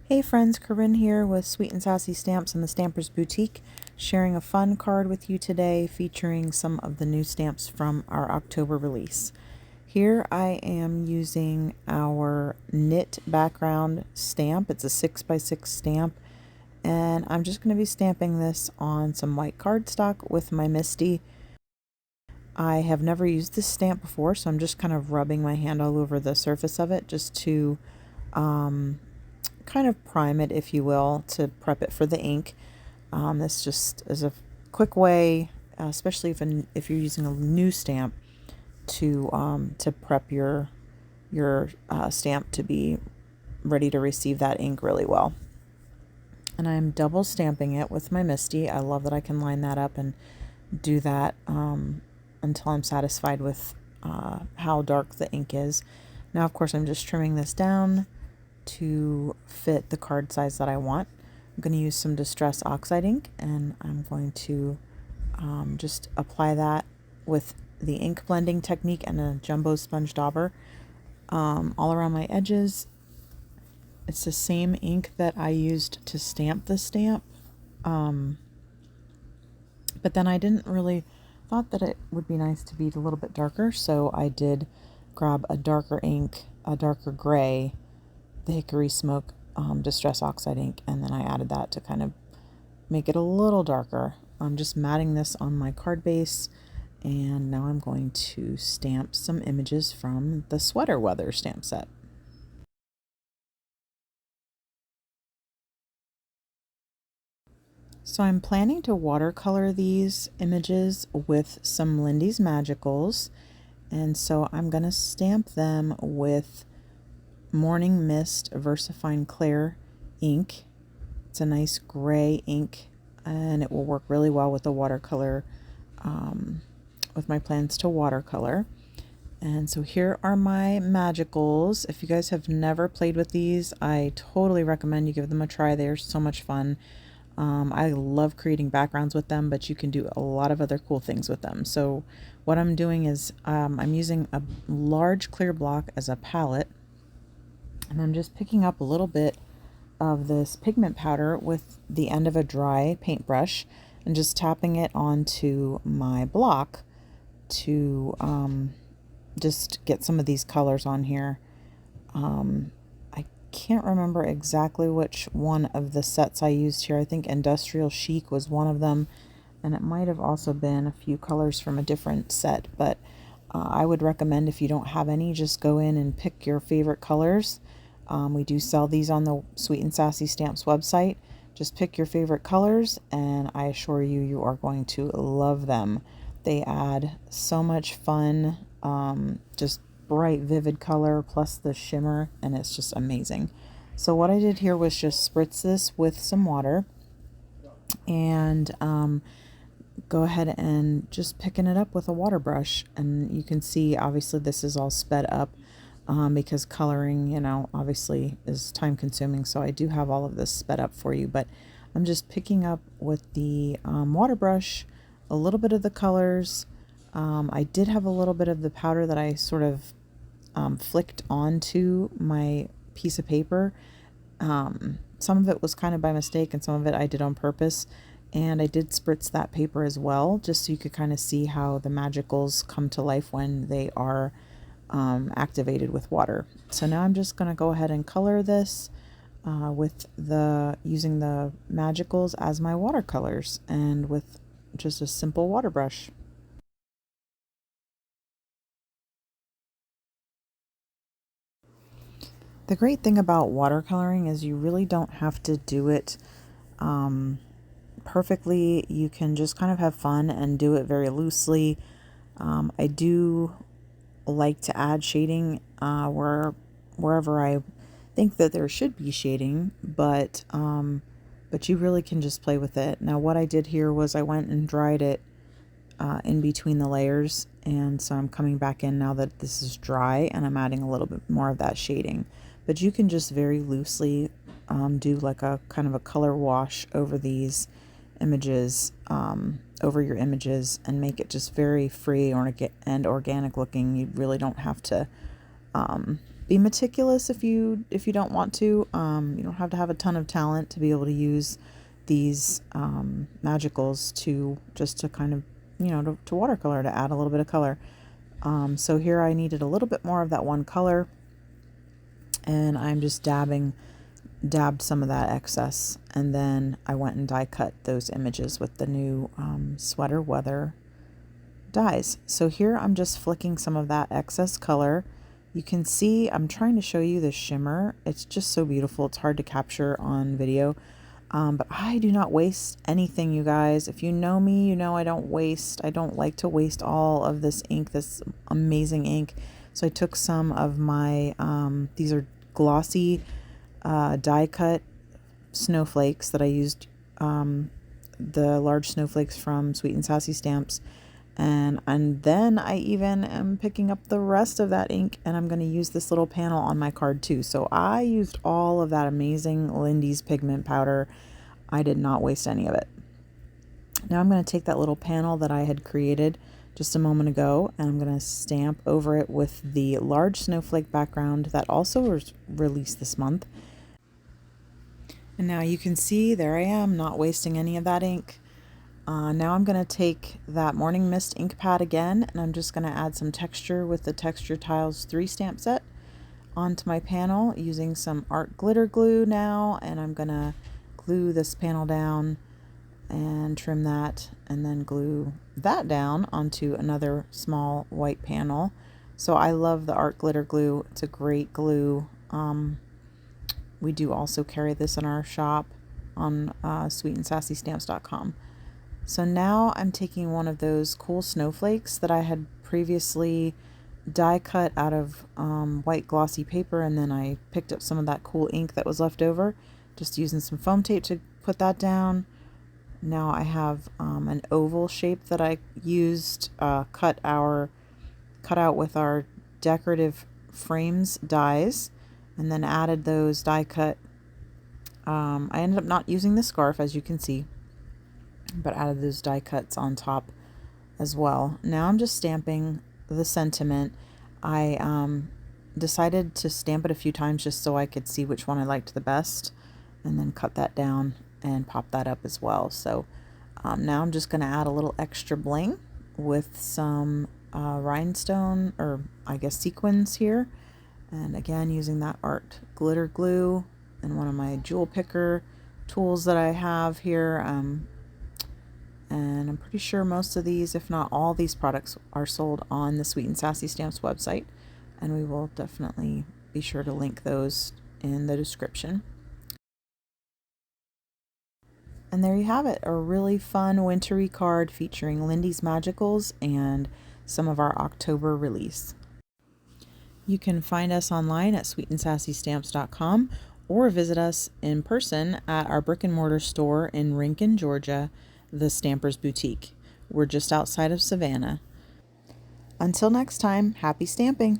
Hey friends, Corinne here with Sweet and Sassy Stamps and the Stampers Boutique, sharing a fun card with you today featuring some of the new stamps from our October release. Here I am using our knit background stamp. It's a 6x6 stamp, and I'm just going to be stamping this on some white cardstock with my Misty. I have never used this stamp before, so I'm just kind of rubbing my hand all over the surface of it just to kind of prime it, if you will, to prep it for the ink. This just is a quick way, especially if you're using a new stamp, to prep your stamp to be ready to receive that ink really well. And I'm double stamping it with my Misty. I love that I can line that up and do that until I'm satisfied with how dark the ink is. Now, of course, I'm just trimming this down to fit the card size that I want. I'm going to use some Distress Oxide ink, and I'm going to just apply that with the ink blending technique and a jumbo sponge dauber all around my edges. It's the same ink that I used to stamp the stamp, but then I didn't really thought that it would be nice to be a little bit darker, so I did grab a darker ink, a darker gray, the Hickory Smoke Distress Oxide ink, and then I added that to kind of make it a little darker. I'm just matting this on my card base, and now I'm going to stamp some images from the Sweater Weather stamp set. So I'm planning to watercolor these images with some Lindy's Magicals, and so I'm going to stamp them with Morning Mist VersaFine Clear ink. It's a nice gray ink, and it will work really well with the watercolor, with my plans to watercolor. And so here are my Magicals. If you guys have never played with these, I totally recommend you give them a try. They're so much fun. I love creating backgrounds with them, but you can do a lot of other cool things with them. So what I'm doing is I'm using a large clear block as a palette, and I'm just picking up a little bit of this pigment powder with the end of a dry paintbrush and just tapping it onto my block to just get some of these colors on here. I can't remember exactly which one of the sets I used here. I think Industrial Chic was one of them, and it might have also been a few colors from a different set, but I would recommend, if you don't have any, just go in and pick your favorite colors. We do sell these on the Sweet and Sassy Stamps website. Just pick your favorite colors, and I assure you, you are going to love them. They add so much fun, just bright, vivid color plus the shimmer, and it's just amazing. So what I did here was just spritz this with some water and go ahead and just picking it up with a water brush. And you can see, obviously, this is all sped up because coloring, you know, obviously is time consuming. So I do have all of this sped up for you, but I'm just picking up with the water brush a little bit of the colors. I did have a little bit of the powder that I sort of flicked onto my piece of paper. Some of it was kind of by mistake, and some of it I did on purpose. And I did spritz that paper as well, just so you could kind of see how the Magicals come to life when they are activated with water. So now I'm just going to go ahead and color this with using the Magicals as my watercolors, and with just a simple water brush. The great thing about watercoloring is you really don't have to do it perfectly. You can just kind of have fun and do it very loosely. I do like to add shading wherever I think that there should be shading, but you really can just play with it. Now what I did here was I went and dried it in between the layers, and so I'm coming back in now that this is dry, and I'm adding a little bit more of that shading. But you can just very loosely do like a kind of a color wash over these images, over your images, and make it just very free and organic looking. You really don't have to Be meticulous if you don't want to. You don't have to have a ton of talent to be able to use these magicals to kind of, to watercolor, to add a little bit of color. So here I needed a little bit more of that one color, and I'm just dabbed some of that excess, and then I went and die cut those images with the new sweater weather dies. So here I'm just flicking some of that excess color. You can see I'm trying to show you the shimmer. It's just so beautiful. It's hard to capture on video. But I do not waste anything, you guys. If you know me, you know I don't waste. I don't like to waste all of this ink, this amazing ink. So I took some of my, these are glossy die cut snowflakes that I used, the large snowflakes from Sweet and Sassy Stamps. And then I even am picking up the rest of that ink, and I'm going to use this little panel on my card too. So I used all of that amazing Lindy's pigment powder. I did not waste any of it. Now I'm going to take that little panel that I had created just a moment ago, and I'm going to stamp over it with the large snowflake background that also was released this month. And now you can see there I am, not wasting any of that ink. Now I'm going to take that Morning Mist ink pad again, and I'm just going to add some texture with the Texture Tiles 3 stamp set onto my panel using some art glitter glue now, and I'm going to glue this panel down and trim that, and then glue that down onto another small white panel. So I love the art glitter glue. It's a great glue. We do also carry this in our shop on sweetandssassystamps.com. So now I'm taking one of those cool snowflakes that I had previously die cut out of white glossy paper, and then I picked up some of that cool ink that was left over, just using some foam tape to put that down. Now I have an oval shape that I used cut out with our decorative frames dies, and then added those die cut. I ended up not using the scarf, as you can see, but added those die cuts on top as well. Now I'm just stamping the sentiment. I decided to stamp it a few times just so I could see which one I liked the best, and then cut that down and pop that up as well. So now I'm just going to add a little extra bling with some rhinestone, or I guess sequins here, and again using that art glitter glue and one of my jewel picker tools that I have here. And I'm pretty sure most of these, if not all these products, are sold on the Sweet and Sassy Stamps website, and we will definitely be sure to link those in the description. And there you have it, a really fun wintry card featuring Lindy's Magicals and some of our October release. You can find us online at sweetandssassystamps.com or visit us in person at our brick and mortar store in Rincon, Georgia, the Stampers Boutique. We're just outside of Savannah. Until next time, happy stamping!